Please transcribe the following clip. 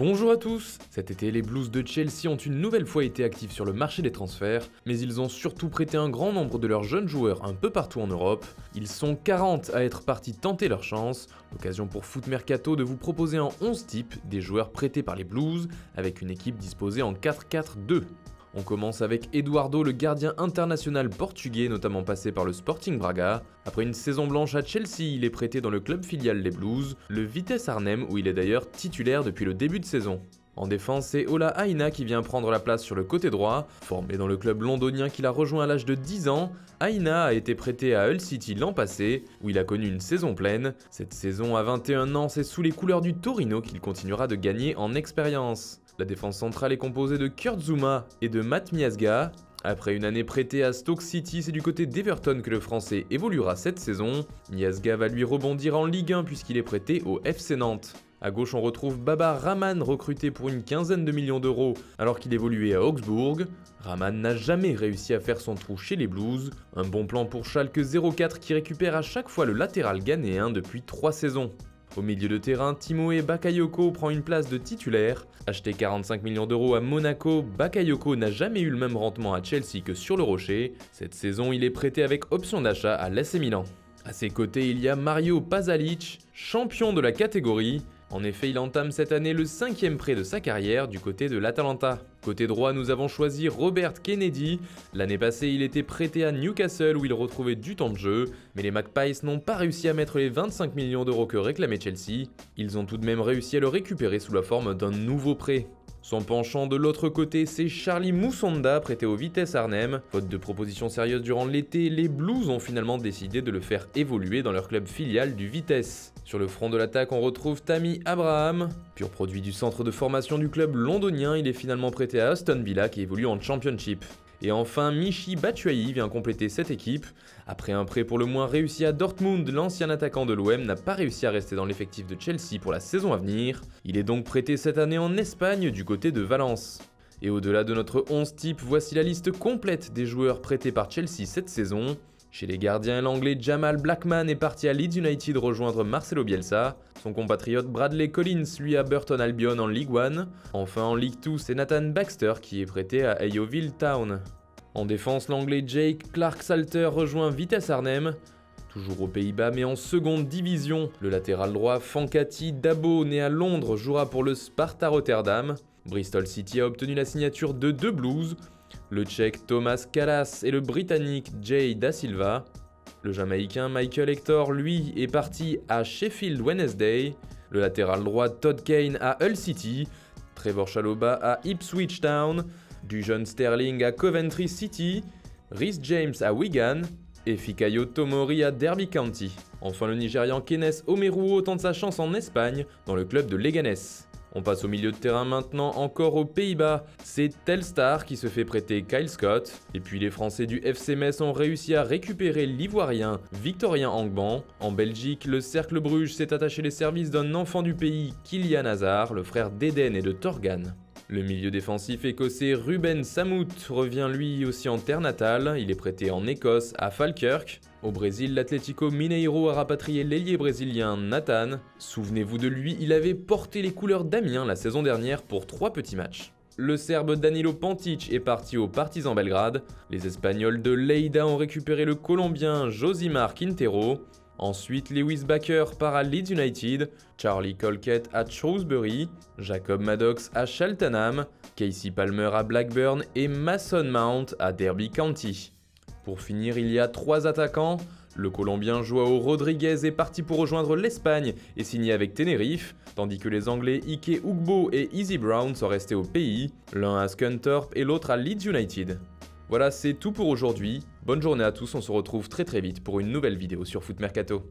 Bonjour à tous! Cet été, les Blues de Chelsea ont une nouvelle fois été actifs sur le marché des transferts, mais ils ont surtout prêté un grand nombre de leurs jeunes joueurs un peu partout en Europe. Ils sont 40 à être partis tenter leur chance, l'occasion pour Foot Mercato de vous proposer en 11 types des joueurs prêtés par les Blues, avec une équipe disposée en 4-4-2. On commence avec Eduardo, le gardien international portugais, notamment passé par le Sporting Braga. Après une saison blanche à Chelsea, il est prêté dans le club filial des Blues, le Vitesse Arnhem, où il est d'ailleurs titulaire depuis le début de saison. En défense, c'est Ola Aina qui vient prendre la place sur le côté droit. Formé dans le club londonien qu'il a rejoint à l'âge de 10 ans, Aina a été prêté à Hull City l'an passé, où il a connu une saison pleine. Cette saison à 21 ans, c'est sous les couleurs du Torino qu'il continuera de gagner en expérience. La défense centrale est composée de Kurt Zouma et de Matt Miazga. Après une année prêtée à Stoke City, c'est du côté d'Everton que le Français évoluera cette saison. Miazga va lui rebondir en Ligue 1 puisqu'il est prêté au FC Nantes. À gauche, on retrouve Baba Rahman, recruté pour une quinzaine de millions d'euros alors qu'il évoluait à Augsbourg. Rahman n'a jamais réussi à faire son trou chez les Blues. Un bon plan pour Schalke 04 qui récupère à chaque fois le latéral ghanéen depuis 3 saisons. Au milieu de terrain, Timoe Bakayoko prend une place de titulaire. Acheté 45 millions d'euros à Monaco, Bakayoko n'a jamais eu le même rendement à Chelsea que sur le Rocher. Cette saison, il est prêté avec option d'achat à l'AC Milan. À ses côtés, il y a Mario Pasalic, champion de la catégorie. En effet, il entame cette année le 5e prêt de sa carrière du côté de l'Atalanta. Côté droit, nous avons choisi Robert Kennedy. L'année passée, il était prêté à Newcastle où il retrouvait du temps de jeu, mais les Magpies n'ont pas réussi à mettre les 25 millions d'euros que réclamait Chelsea. Ils ont tout de même réussi à le récupérer sous la forme d'un nouveau prêt. Son penchant de l'autre côté, c'est Charlie Moussonda, prêté au Vitesse Arnhem. Faute de propositions sérieuses durant l'été, les Blues ont finalement décidé de le faire évoluer dans leur club filial du Vitesse. Sur le front de l'attaque, on retrouve Tammy Abraham. Pur produit du centre de formation du club londonien, il est finalement prêté à Aston Villa qui évolue en Championship. Et enfin, Michy Batshuayi vient compléter cette équipe. Après un prêt pour le moins réussi à Dortmund, l'ancien attaquant de l'OM n'a pas réussi à rester dans l'effectif de Chelsea pour la saison à venir. Il est donc prêté cette année en Espagne du côté de Valence. Et au-delà de notre 11 type, voici la liste complète des joueurs prêtés par Chelsea cette saison. Chez les gardiens, l'anglais Jamal Blackman est parti à Leeds United rejoindre Marcelo Bielsa. Son compatriote Bradley Collins, lui, à Burton Albion en League 1. Enfin, en League 2, c'est Nathan Baxter qui est prêté à Yeovil Town. En défense, l'anglais Jake Clark-Salter rejoint Vitesse Arnhem. Toujours aux Pays-Bas, mais en seconde division, le latéral droit Fankati Dabo, né à Londres, jouera pour le Sparta Rotterdam. Bristol City a obtenu la signature de 2 Blues. Le Tchèque Thomas Kalas et le Britannique Jay Da Silva. Le Jamaïcain Michael Hector, lui, est parti à Sheffield Wednesday. Le latéral droit Todd Kane à Hull City. Trevor Chalobah à Ipswich Town. Du jeune Sterling à Coventry City. Rhys James à Wigan. Et Fikayo Tomori à Derby County. Enfin, le Nigérian Kenneth Omeruo tente sa chance en Espagne, dans le club de Leganés. On passe au milieu de terrain maintenant, encore aux Pays-Bas. C'est Telstar qui se fait prêter Kyle Scott. Et puis les Français du FC Metz ont réussi à récupérer l'Ivoirien Victorien Angban. En Belgique, le Cercle Bruges s'est attaché les services d'un enfant du pays, Kylian Hazard, le frère d'Eden et de Torgan. Le milieu défensif écossais Ruben Samut revient lui aussi en terre natale, il est prêté en Écosse à Falkirk. Au Brésil, l'Atlético Mineiro a rapatrié l'ailier brésilien Nathan. Souvenez-vous de lui, il avait porté les couleurs d'Amiens la saison dernière pour 3 petits matchs. Le Serbe Danilo Pantic est parti au Partizan Belgrade. Les Espagnols de Lleida ont récupéré le Colombien Josimar Quintero. Ensuite, Lewis Baker part à Leeds United, Charlie Colkett à Shrewsbury, Jacob Maddox à Cheltenham, Casey Palmer à Blackburn et Mason Mount à Derby County. Pour finir, il y a 3 attaquants. Le Colombien Joao Rodriguez est parti pour rejoindre l'Espagne et signer avec Tenerife, tandis que les Anglais Ike Ugbo et Easy Brown sont restés au pays, l'un à Scunthorpe et l'autre à Leeds United. Voilà, c'est tout pour aujourd'hui. Bonne journée à tous, on se retrouve très vite pour une nouvelle vidéo sur Foot Mercato.